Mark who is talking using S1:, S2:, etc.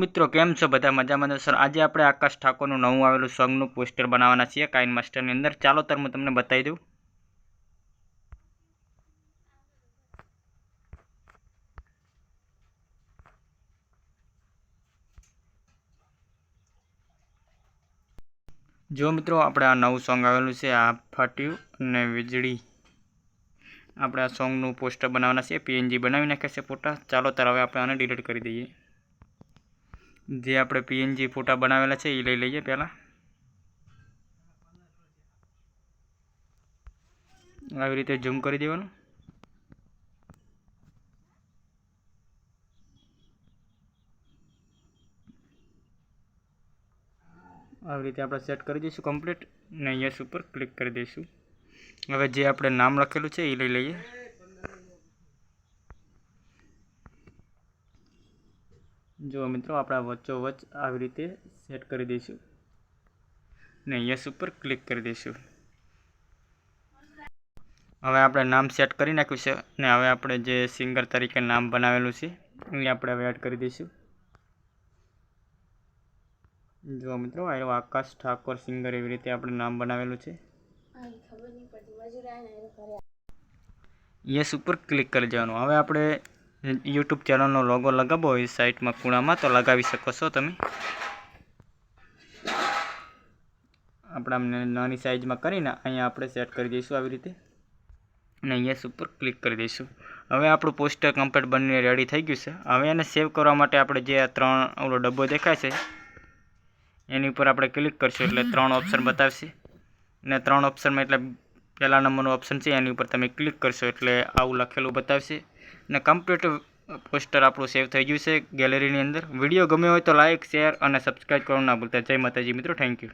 S1: મિત્રો કેમ છો બધા મજામાં સર। આજે આપણે આકાશ ઠાકોરનું નવું આવેલું સોંગનું પોસ્ટર બનાવવાના છીએ કાઇન માસ્ટરની અંદર। ચાલો તો હું તમને બતાવી દઉં। જો મિત્રો આપણે આ નવું સોંગ આવેલું છે આ ફાટ્યું અને વીજળી, આપણે આ સોંગનું પોસ્ટર બનાવવાના છે। પીએનજી બનાવી નાખ્યા છે ફોટા। ચાલો તો હવે આપણે આને ડિલીટ કરી દઈએ। જે આપણે પીએનજી ફોટા બનાવેલા છે એ લઈ લઈએ। પહેલાં આવી રીતે ઝૂમ કરી દેવાનું। આવી રીતે આપણે સેટ કરી દઈશું કમ્પ્લીટ ને યસ ઉપર ક્લિક કરી દઈશું। હવે જે આપણે નામ લખેલું છે એ લઈ લઈએ। જો મિત્રો આપણે વચ્ચોવચ્ચ આવી રીતે સેટ કરી દઈશું ને યસ ઉપર ક્લિક કરી દઈશું। હવે આપણે નામ સેટ કરી નાખ્યું છે ને હવે આપણે જે સિંગર તરીકે નામ બનાવેલું છે એ આપણે હવે એડ કરી દઈશું। જો મિત્રો આવ્યો આકાશ ઠાકોર સિંગર, એવી રીતે આપણે નામ બનાવેલું છે। યસ ઉપર ક્લિક કરી દેવાનું। હવે આપણે યુટ્યુબ ચેનલનો લોગો લગાવવો હોય સાઇટમાં ખૂણામાં તો લગાવી શકો છો તમે। આપણે નાની સાઇઝમાં કરીને અહીંયા આપણે સેટ કરી દઈશું આવી રીતે અને યસ ઉપર ક્લિક કરી દઈશું। હવે આપણું પોસ્ટર કમ્પ્લીટ બનીને રેડી થઈ ગયું છે। હવે એને સેવ કરવા માટે આપણે જે આ ઓલો ડબ્બો દેખાય છે એની ઉપર આપણે ક્લિક કરશું એટલે 3 ઓપ્શન બતાવશે ને 3 ઓપ્શનમાં એટલે પહેલા નંબરનું ઓપ્શન છે એની ઉપર તમે ક્લિક કરશો એટલે આવું લખેલું બતાવશે ને કમ્પ્લીટ પોસ્ટર આપણું સેવ થઈ ગયું છે ગેલેરીની અંદર। વિડીયો ગમ્યો હોય તો લાઇક, શેર અને સબસ્ક્રાઈબ કરવાનું ના ભૂલતા। જય માતાજી મિત્રો, થેન્ક યુ।